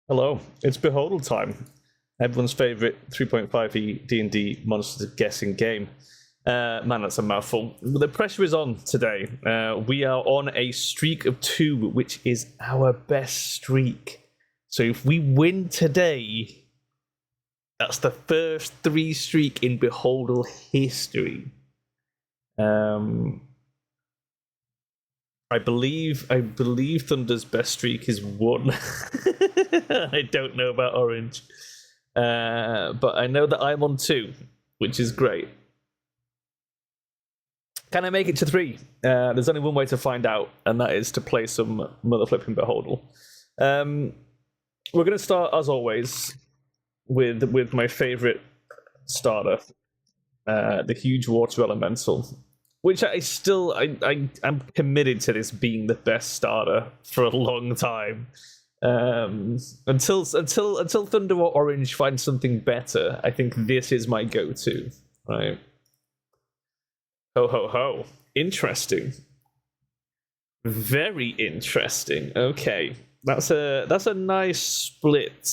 Hello, it's Beholdle time. Everyone's favorite 3.5e D&D monsters guessing game. Man, that's a mouthful. The pressure is on today. We are on a streak of 2, which is our best streak. So if we win today, that's the first 3 streak in Beholdle history. I believe Thunder's best streak is 1. I don't know about Orange. But I know that I'm on 2, which is great. Can I make it to 3? There's only one way to find out, and that is to play some mother flipping Beholdle. We're going to start, as always, with my favorite starter, the huge water elemental, which I'm committed to this being the best starter for a long time. Until Thunder or Orange find something better, I think this is my go-to. Right? Ho ho ho! Interesting. Very interesting. Okay, that's a nice split.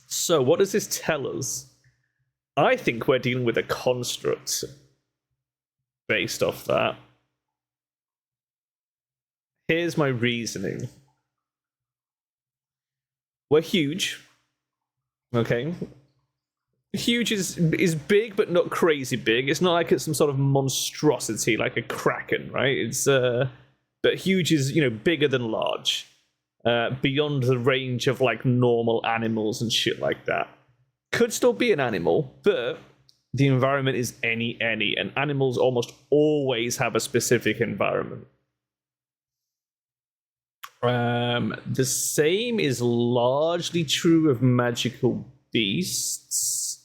So, what does this tell us? I think we're dealing with a construct based off that. Here's my reasoning. We're huge. Okay. Huge is big, but not crazy big. It's not like it's some sort of monstrosity like a kraken, right? It's but huge is, bigger than large. Beyond the range of like normal animals and shit like that. Could still be an animal, but the environment is any, and animals almost always have a specific environment. The same is largely true of magical beasts.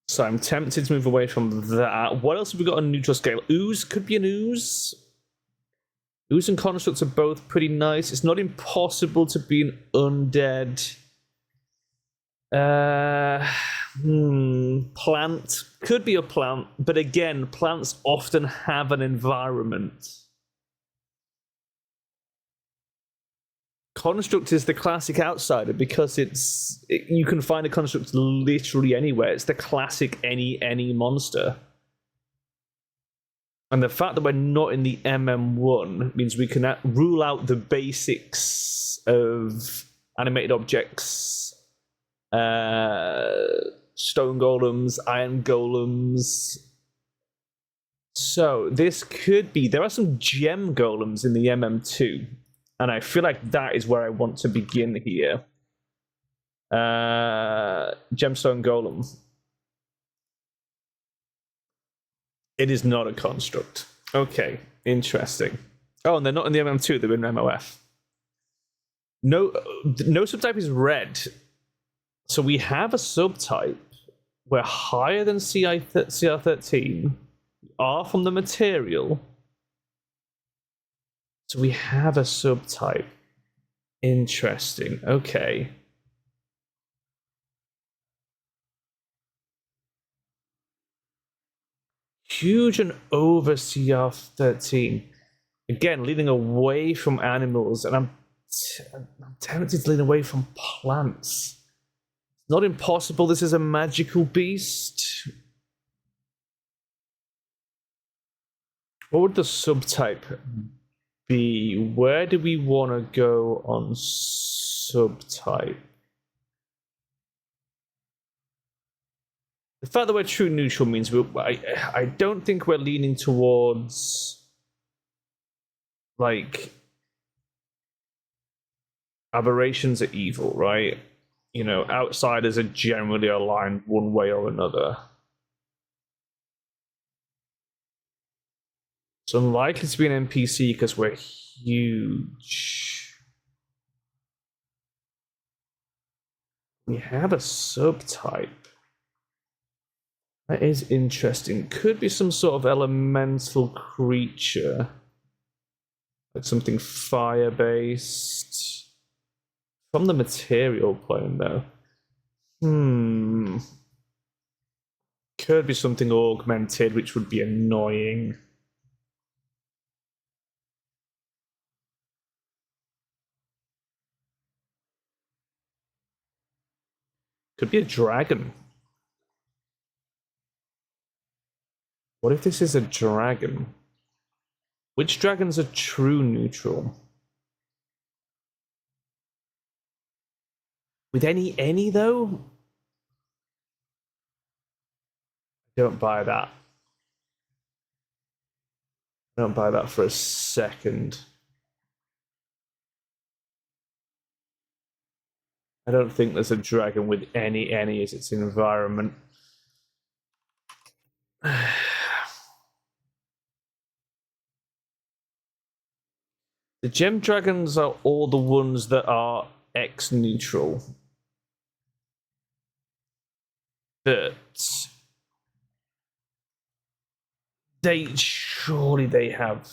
So I'm tempted to move away from that. What else have we got on neutral scale? Ooze could be an ooze. Ooze and constructs are both pretty nice. It's not impossible to be an undead. Plant could be a plant, but again, plants often have an environment. Construct is the classic outsider because you can find a construct literally anywhere. It's the classic any monster. And the fact that we're not in the MM1 means we can rule out the basics of animated objects, stone golems, iron golems. So this could be... There are some gem golems in the MM2. And I feel like that is where I want to begin here. Gemstone Golem. It is not a construct. Okay, interesting. Oh, and they're not in the MM2, they're in MOF. No subtype is red. So we have a subtype. We're higher than CR13. We are from the material. So we have a subtype. Interesting. Okay. Huge and over CR13. Again, leading away from animals, and I'm tempted to lean away from plants. It's not impossible this is a magical beast. What would the subtype be? Where do we want to go on subtype? The fact that we're true neutral means I don't think we're leaning towards like aberrations are evil, right? Outsiders are generally aligned one way or another. It's unlikely to be an NPC because we're huge. We have a subtype. That is interesting. Could be some sort of elemental creature. Like something fire-based. From the material plane, though. Could be something augmented, which would be annoying. Could be a dragon. What if this is a dragon? Which dragons are true neutral? With any though? Don't buy that. Don't buy that for a second. I don't think there's a dragon with any as its environment. The gem dragons are all the ones that are X neutral. But surely they have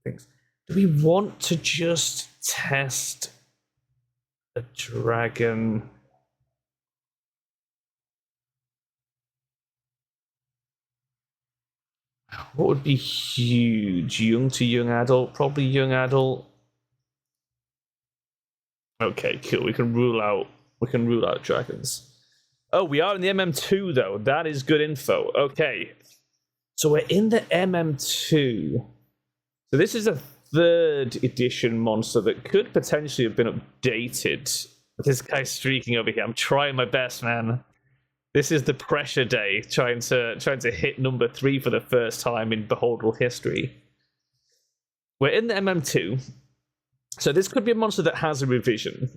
things. Do we want to just test a dragon? What would be huge? Young to young adult? Probably young adult. Okay, cool. We can rule out dragons. Oh, we are in the MM2 though. That is good info. Okay. So we're in the MM2. So this is a third edition monster that could potentially have been updated. This guy's streaking over here. I'm trying my best, man. This is the pressure day, trying to hit number 3 for the first time in Beholdle history. We're in the MM2. So this could be a monster that has a revision.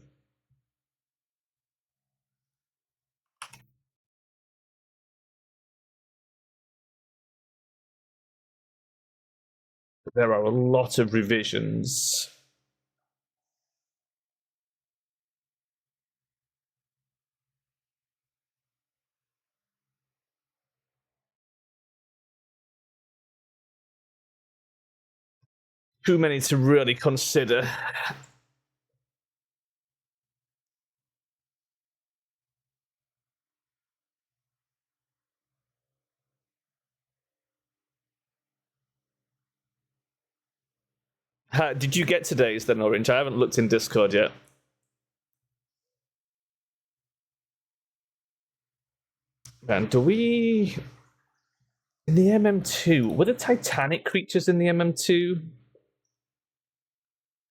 There are a lot of revisions. Too many to really consider. Did you get today's then, Orange? I haven't looked in Discord yet. Man, do we... In the MM2, were the Titanic creatures in the MM2?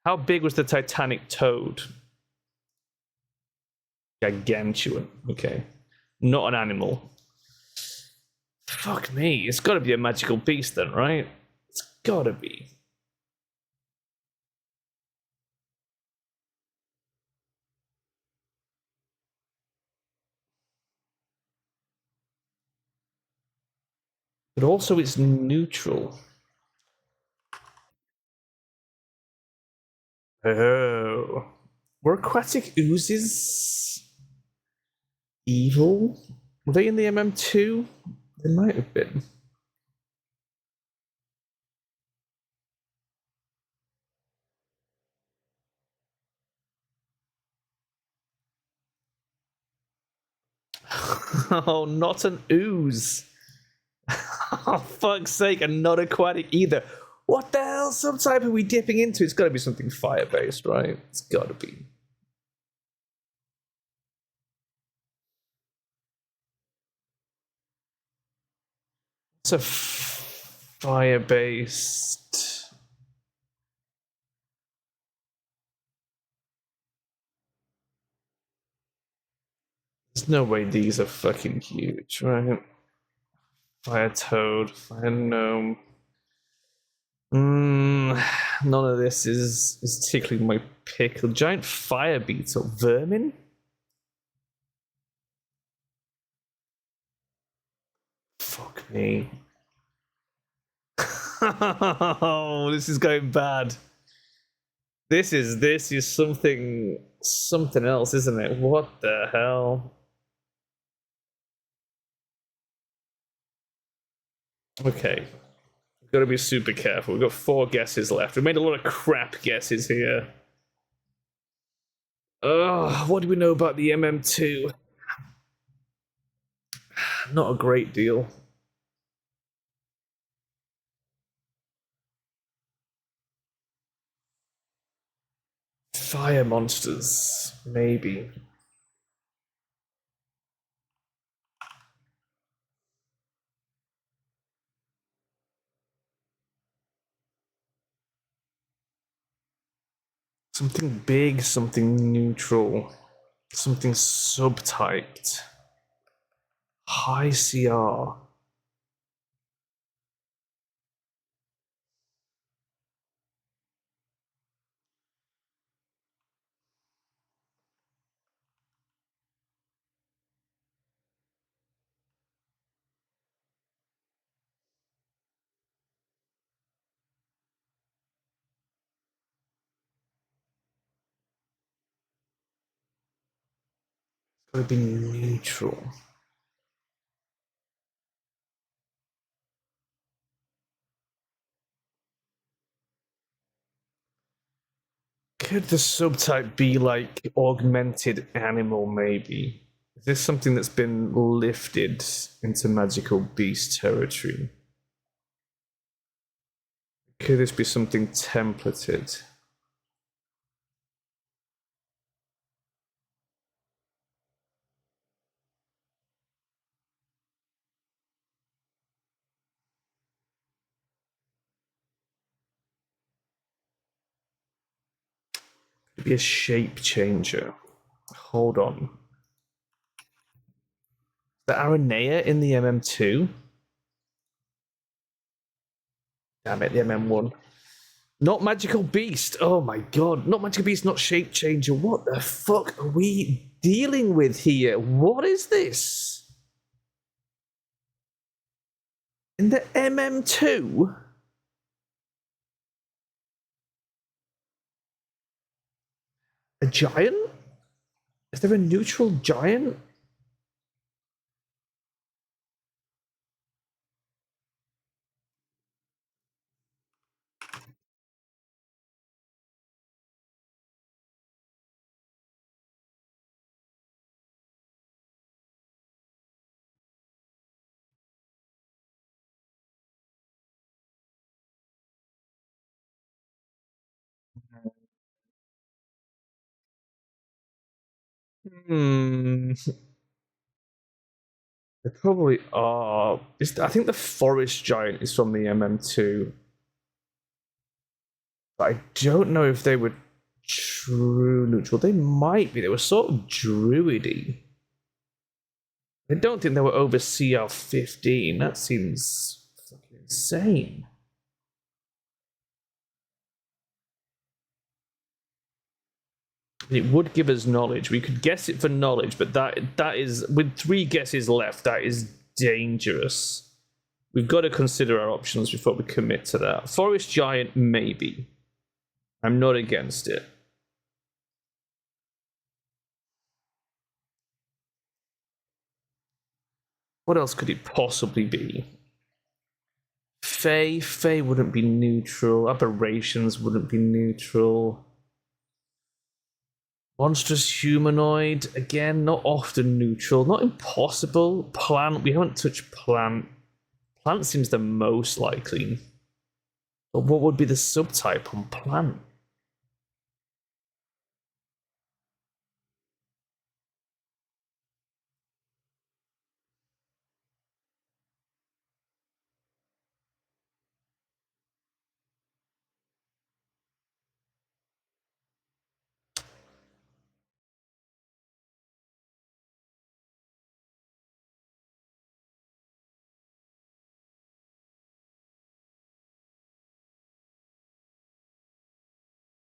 How big was the Titanic toad? Gargantuan. Okay. Not an animal. Fuck me. It's got to be a magical beast then, right? It's got to be. But also it's neutral. Oh. Were aquatic oozes evil? Were they in the MM2? They might have been. Oh, not an ooze. Oh, fuck's sake, and not aquatic either. What the hell? Some type are we dipping into? It's got to be something fire-based, right? It's got to be. It's a fire-based. There's no way these are fucking huge, right? Fire toad, fire gnome. None of this is tickling my pickle. Giant fire beetle, vermin. Fuck me. Oh, this is going bad. This is something else, isn't it? What the hell? Okay. We've got to be super careful. We've got 4 guesses left. We made a lot of crap guesses here. Oh, what do we know about the MM2? Not a great deal. Fire monsters, maybe. Something big, something neutral, something subtyped. High CR. It's gotta be neutral. Could the subtype be like augmented animal, maybe? Is this something that's been lifted into magical beast territory? Could this be something templated? Could it be a shape changer? Hold on. The Aranea in the MM2? Damn it, the MM1. Not Magical Beast. Oh my god. Not Magical Beast, not Shape Changer. What the fuck are we dealing with here? What is this? In the MM2? A giant? Is there a neutral giant? Hmm. They probably are. I think the forest giant is from the MM2. But I don't know if they were true neutral. They might be. They were sort of druidy. I don't think they were over CR15. That seems fucking insane. It would give us knowledge. We could guess it for knowledge, but that is, with 3 guesses left, that is dangerous. We've got to consider our options before we commit to that. Forest giant, maybe. I'm not against it. What else could it possibly be? Fey wouldn't be neutral. Aberrations wouldn't be neutral. Monstrous humanoid, again, not often neutral. Not impossible. Plant, we haven't touched plant. Plant seems the most likely. But what would be the subtype on plant?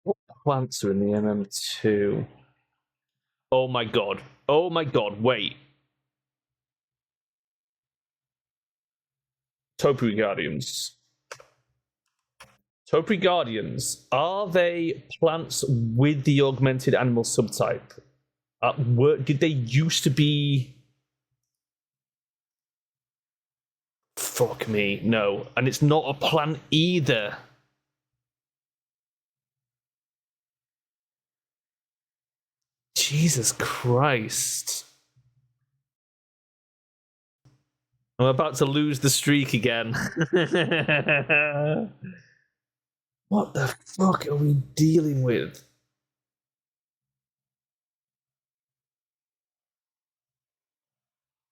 What plants are in the MM2? Oh my god. Oh my god, wait. Topiary Guardians. Topiary Guardians, are they plants with the augmented animal subtype? Did they used to be? Fuck me, no. And it's not a plant either. Jesus Christ. I'm about to lose the streak again. What the fuck are we dealing with?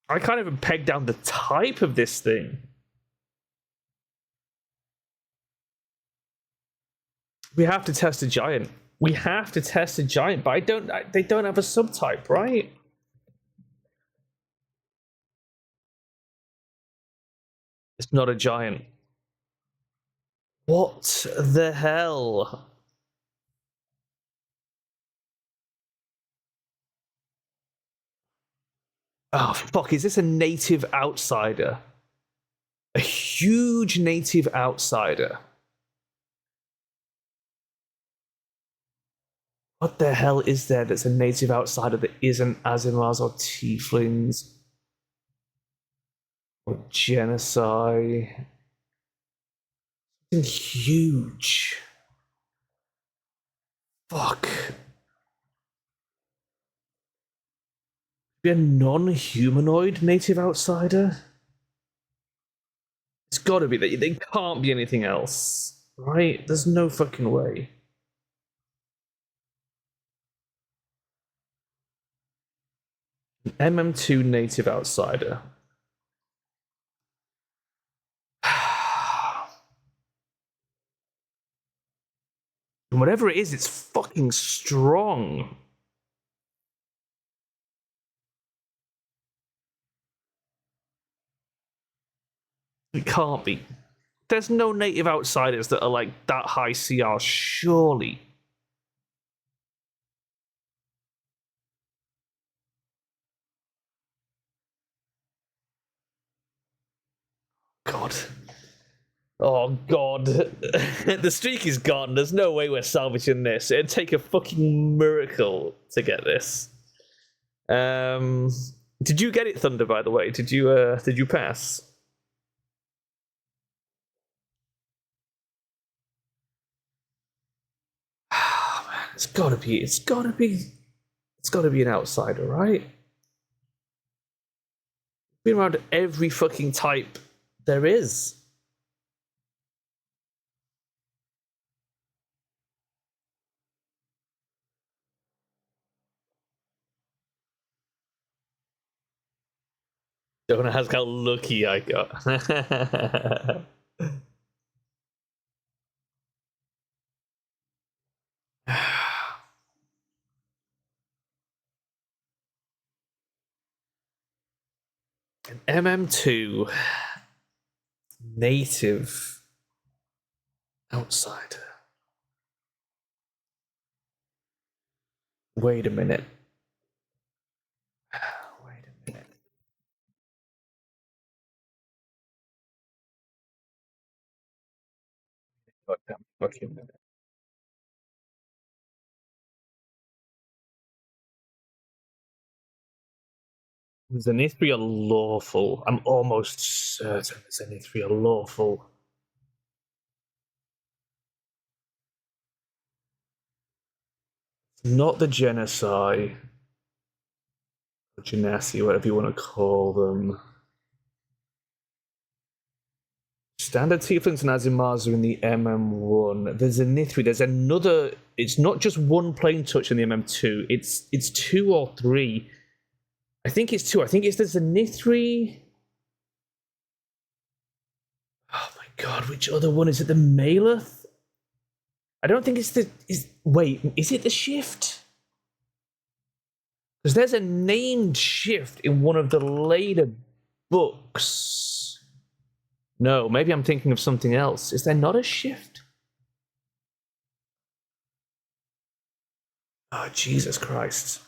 I can't even peg down the type of this thing. We have to test a giant. We have to test a giant, but they don't have a subtype, right? It's not a giant. What the hell? Oh, fuck, is this a native outsider? A huge native outsider. What the hell is there that's a native outsider that isn't Azimars or Tieflings or Genocide? Something huge. Fuck. Be a non-humanoid native outsider? It's gotta be that. They can't be anything else, right? There's no fucking way. An MM2 native outsider. And whatever it is, it's fucking strong. It can't be. There's no native outsiders that are like that high CR, surely. God. Oh, God. The streak is gone. There's no way we're salvaging this. It'd take a fucking miracle to get this. Did you get it, Thunder, by the way? Did you pass? Oh, man, it's gotta be an outsider, right? Been around every fucking type there is. Don't ask how lucky I got. An MM2 native outsider. Wait a minute. Wait a minute. Goddamn fucking minute. Zenithri are lawful. I'm almost certain Zenithri are lawful. Not the Genocide. Or Genasi, whatever you want to call them. Standard Tieflings and Azimars are in the MM1. There's a Zenithri. There's another. It's not just one plane touch in the MM2. It's two or three. I think it's two. I think it's the Zenithri. Oh my god, which other one is it? The Maleth? I don't think it's the. Wait, is it the Shift? Because there's a named Shift in one of the later books. No, maybe I'm thinking of something else. Is there not a Shift? Oh, Jesus Christ.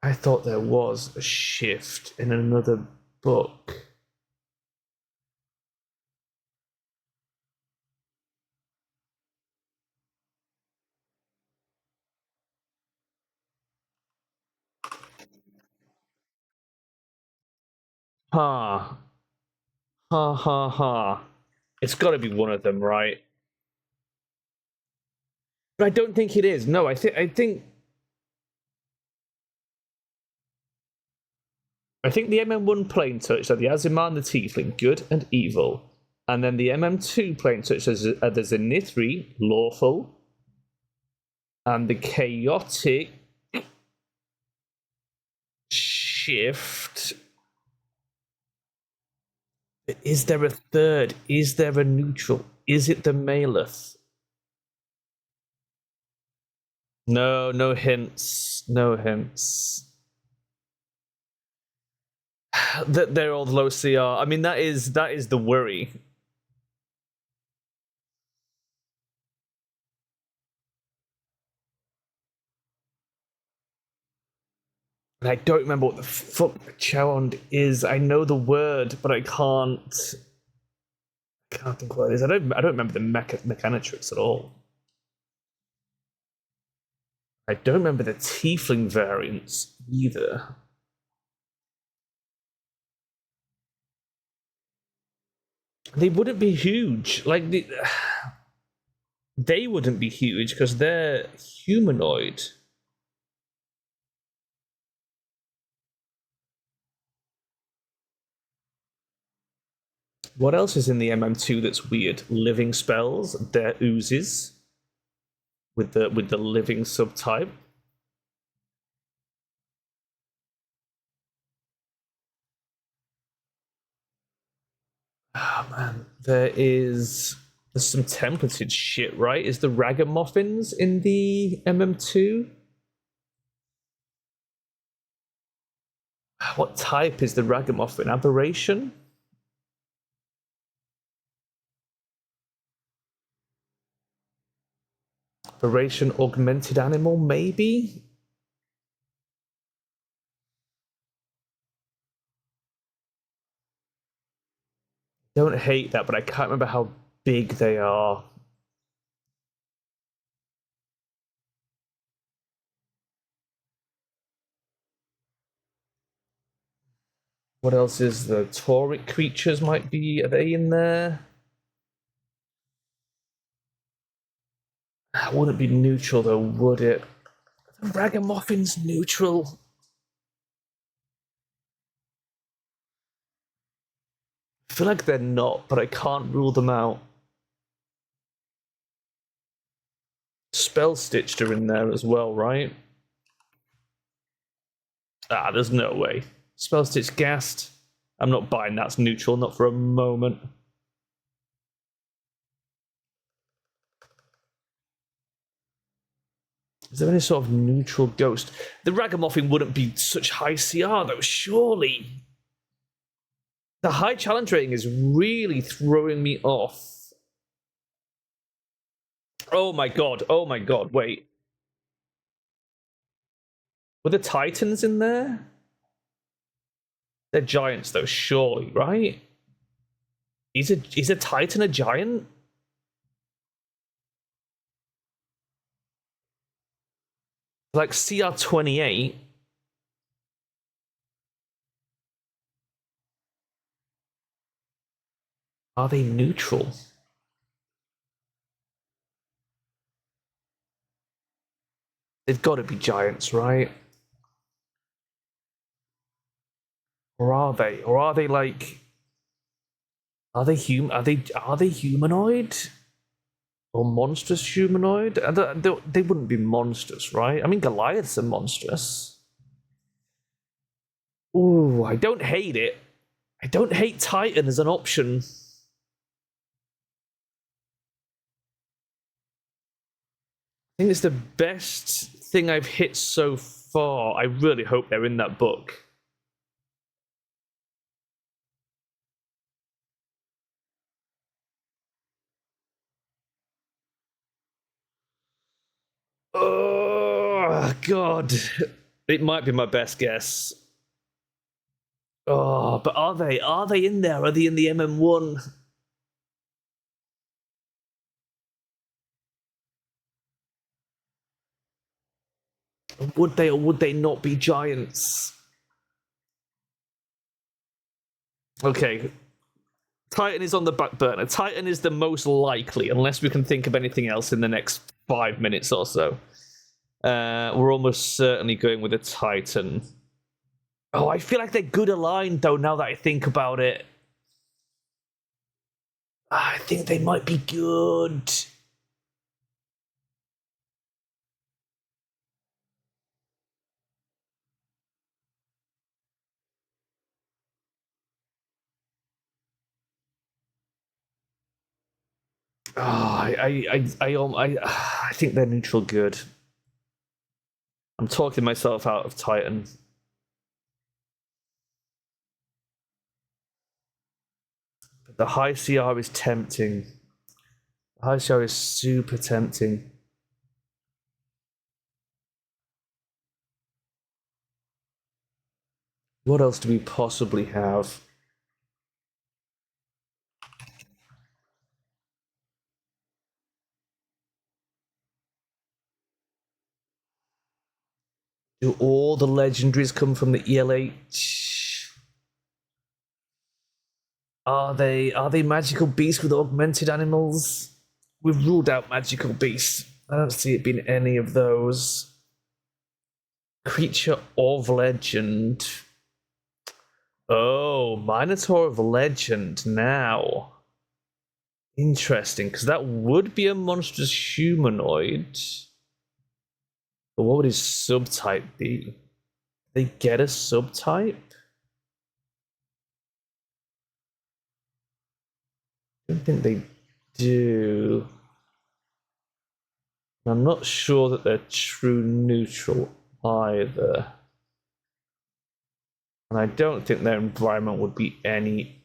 I thought there was a Shift in another book. Ha. Ha ha ha. It's got to be one of them, right? But I don't think it is. No, I think the MM1 plane touch are the Azimar and the Tiefling, good and evil. And then the MM2 plane touch are the Zenithri, lawful. And the Chaotic Shift. Is there a third? Is there a neutral? Is it the Maleth? No, no hints. No hints. That they're all low CR. I mean, that is the worry. And I don't remember what the fuck Chowond is. I know the word, but I can't think what it is. I don't remember the mechanics at all. I don't remember the tiefling variants either. They wouldn't be huge. They wouldn't be huge because they're humanoid. What else is in the MM2 that's weird? Living spells. They're oozes with the living subtype. Oh man, there's some templated shit, right? Is the ragamuffins in the MM2? What type is the ragamuffin? Aberration? Aberration augmented animal, maybe? Don't hate that, but I can't remember how big they are. What else is the tauric creatures might be? Are they in there? Wouldn't be neutral though, would it? Are the ragamuffins neutral? I feel like they're not, but I can't rule them out. Spell Stitched are in there as well, right? There's no way. Spell Stitch Gassed. I'm not buying that's neutral, not for a moment. Is there any sort of neutral ghost? The Ragamuffin wouldn't be such high CR though, surely. The high challenge rating is really throwing me off. Oh my god, wait. Were the Titans in there? They're giants though, surely, right? Is a Titan a giant? Like CR28. Are they neutral? They've got to be giants, right? Or are they? Or are they like? Are they humanoid? Or monstrous humanoid? They wouldn't be monstrous, right? I mean, Goliaths are monstrous. Ooh, I don't hate it. I don't hate Titan as an option. I think it's the best thing I've hit so far. I really hope they're in that book. Oh god, it might be my best guess. Oh, but are they? Are they in there? Are they in the MM1? Would they or would they not be giants? Okay, Titan is on the back burner. Titan is the most likely, unless we can think of anything else in the next 5 minutes or so. We're almost certainly going with a Titan. Oh, I feel like they're good aligned though. Now that I think about it, I think they might be good. Oh, I think they're neutral good. I'm talking myself out of Titan. But the high CR is tempting. The high CR is super tempting. What else do we possibly have? Do all the legendaries come from the ELH? Are they magical beasts with augmented animals? We've ruled out magical beasts. I don't see it being any of those. Creature of legend. Oh, Minotaur of legend now. Interesting, because that would be a monstrous humanoid. But what would his subtype be? They get a subtype? I don't think they do. I'm not sure that they're true neutral either. And I don't think their environment would be any.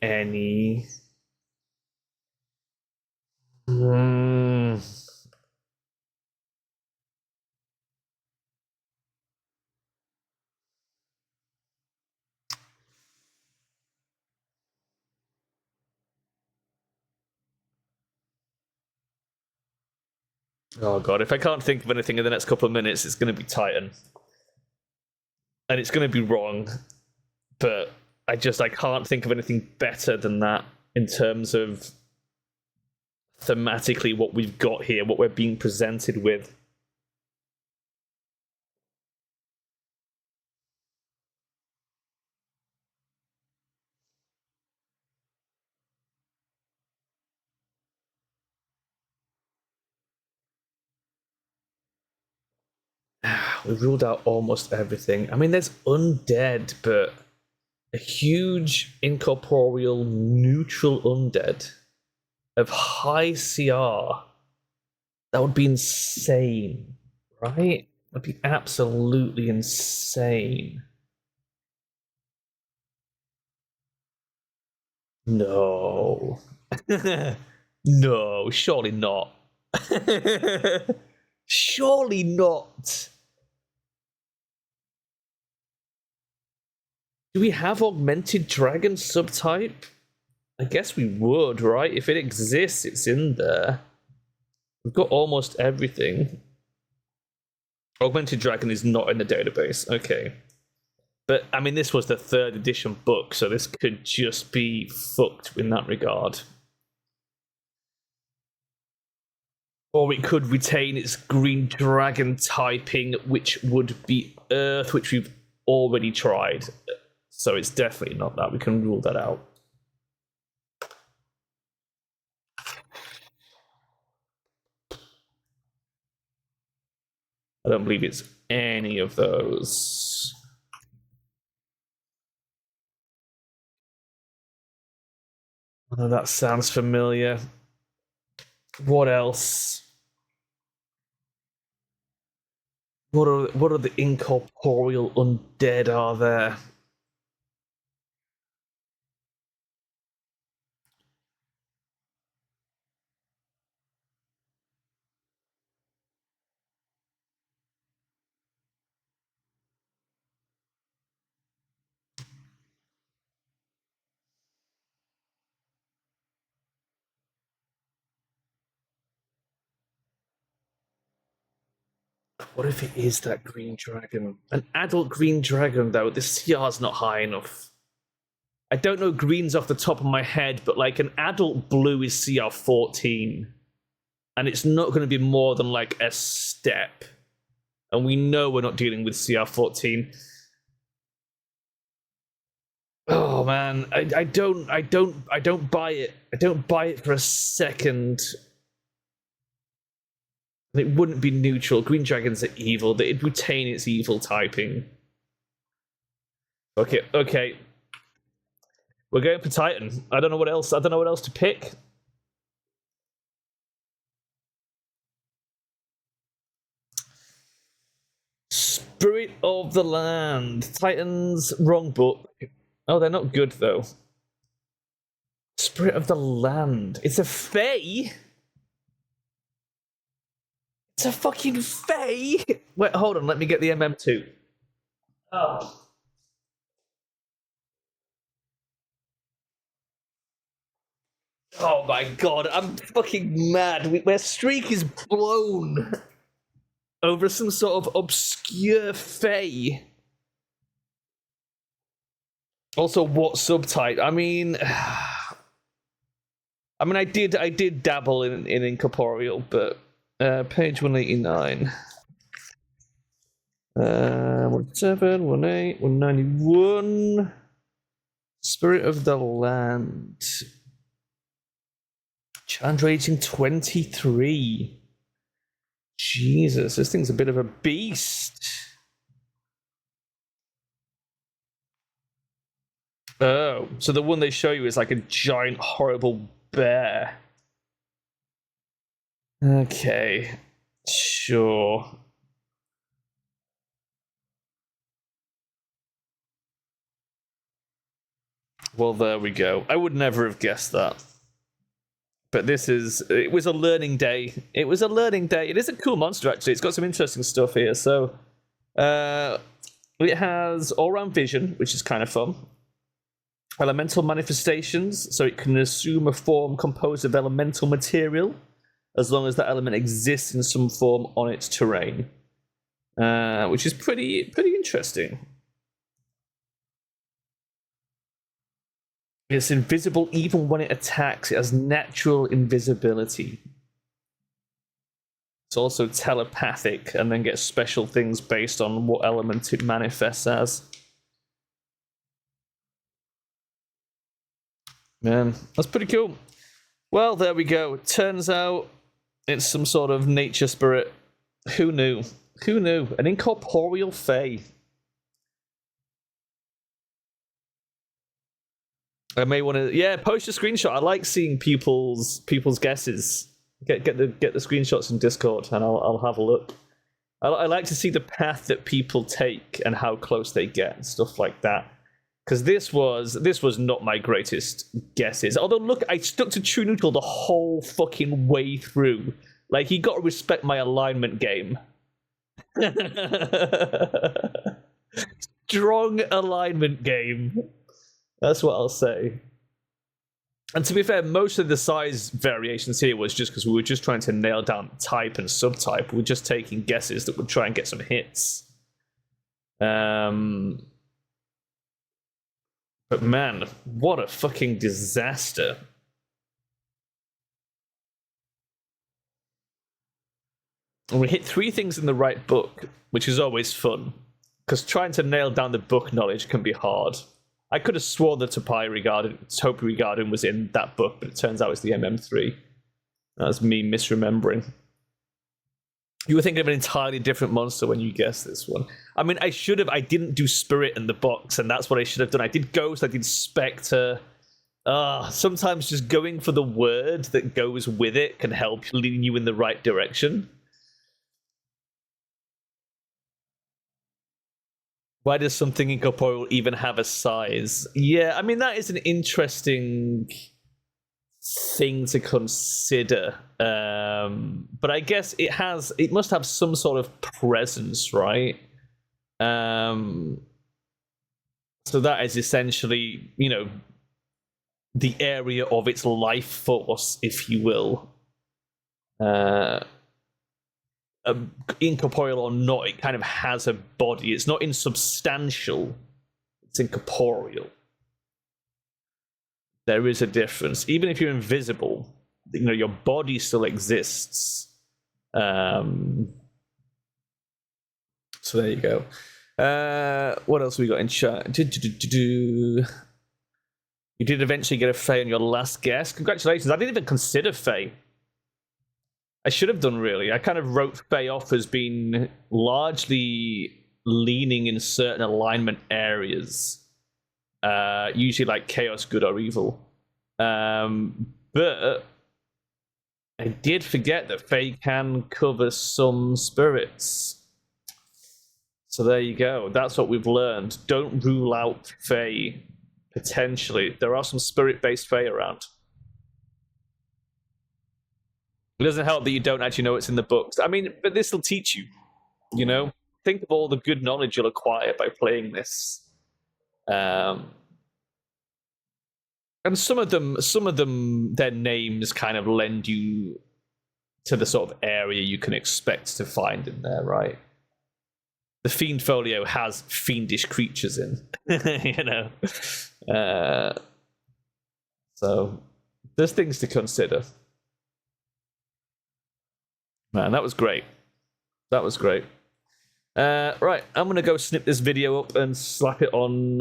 Oh god, if I can't think of anything in the next couple of minutes, it's going to be Titan. And it's going to be wrong, but I can't think of anything better than that in terms of thematically what we've got here, what we're being presented with. We've ruled out almost everything. I mean, there's undead, but a huge incorporeal neutral undead of high CR. That would be insane, right? That'd be absolutely insane. No. No, surely not. Surely not. Do we have augmented dragon subtype? I guess we would, right? If it exists, it's in there. We've got almost everything. Augmented dragon is not in the database. Okay. But, I mean, this was the 3rd edition book, so this could just be fucked in that regard. Or it could retain its green dragon typing, which would be Earth, which we've already tried. So it's definitely not that. We can rule that out. I don't believe it's any of those. Oh, that sounds familiar. What else? What are the incorporeal undead are there? What if it is that green dragon? An adult green dragon, though. The CR's not high enough. I don't know greens off the top of my head, but like an adult blue is CR 14. And it's not going to be more than like a step. And we know we're not dealing with CR 14. Oh man, I don't buy it. I don't buy it for a second. It wouldn't be neutral. Green dragons are evil. It'd retain its evil typing. Okay. We're going for Titan. I don't know what else to pick. Spirit of the Land. Titans, wrong book. Oh, they're not good, though. Spirit of the Land. It's a fae? It's a fucking fae? Wait, hold on, let me get the MM2. Oh. Oh my god, I'm fucking mad. My streak is blown over some sort of obscure fae. Also, what subtype? I mean, I did dabble in incorporeal, but page 189. 17, 18, 191. Spirit of the Land. Challenge rating 23. Jesus, this thing's a bit of a beast. Oh, so the one they show you is like a giant, horrible bear. Okay, sure. Well, there we go. I would never have guessed that. But it was a learning day. It was a learning day. It is a cool monster, actually. It's got some interesting stuff here. So, it has all-round vision, which is kind of fun. Elemental manifestations, so it can assume a form composed of elemental material, as long as that element exists in some form on its terrain. Which is pretty interesting. It's invisible even when it attacks. It has natural invisibility. It's also telepathic and then gets special things based on what element it manifests as. Man, that's pretty cool. Well, there we go. Turns out it's some sort of nature spirit. Who knew? Who knew? An incorporeal fae. I may want to, post a screenshot. I like seeing people's guesses. Get the screenshots in Discord, and I'll have a look. I like to see the path that people take and how close they get and stuff like that. Because this was not my greatest guesses. Although look, I stuck to true neutral the whole fucking way through. Like, you got to respect my alignment game. Strong alignment game. That's what I'll say. And to be fair, most of the size variations here was just because we were just trying to nail down type and subtype. We were just taking guesses that would try and get some hits. But man, what a fucking disaster. And we hit 3 things in the right book, which is always fun. Because trying to nail down the book knowledge can be hard. I could have sworn that Topiary Garden was in that book, but it turns out it's the MM3. That's me misremembering. You were thinking of an entirely different monster when you guessed this one. I mean, I didn't do Spirit in the box, and that's what I should have done. I did Ghost, I did Spectre. Sometimes just going for the word that goes with it can help lead you in the right direction. Why does something incorporeal even have a size? Yeah, I mean, that is an interesting thing to consider. But I guess it must have some sort of presence, right? So that is essentially, the area of its life force, if you will. Incorporeal or not, it kind of has a body. It's not insubstantial, it's incorporeal. There is a difference. Even if you're invisible, your body still exists. So there you go. What else we got in chat? You did eventually get a Fae on your last guess. Congratulations. I didn't even consider Fae. I should have done, really. I kind of wrote Fae off as being largely leaning in certain alignment areas. Usually like chaos, good or evil. But I did forget that Fae can cover some spirits. So there you go. That's what we've learned. Don't rule out Fae, potentially. There are some spirit-based Fae around. It doesn't help that you don't actually know it's in the books. I mean, but this will teach you, you know? Think of all the good knowledge you'll acquire by playing this. And some of them, their names kind of lend you to the sort of area you can expect to find in there, right? The Fiend Folio has fiendish creatures in, you know? So there's things to consider. Man, that was great. That was great. Right, I'm gonna go snip this video up and slap it on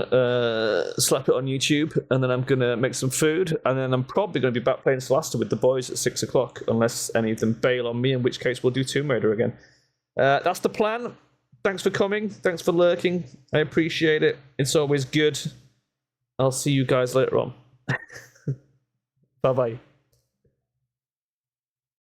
YouTube, and then I'm gonna make some food, and then I'm probably gonna be back playing Solasta with the boys at 6 o'clock, unless any of them bail on me, in which case we'll do Tomb Raider again. That's the plan. Thanks for coming. Thanks for lurking. I appreciate it. It's always good. I'll see you guys later on. Bye bye.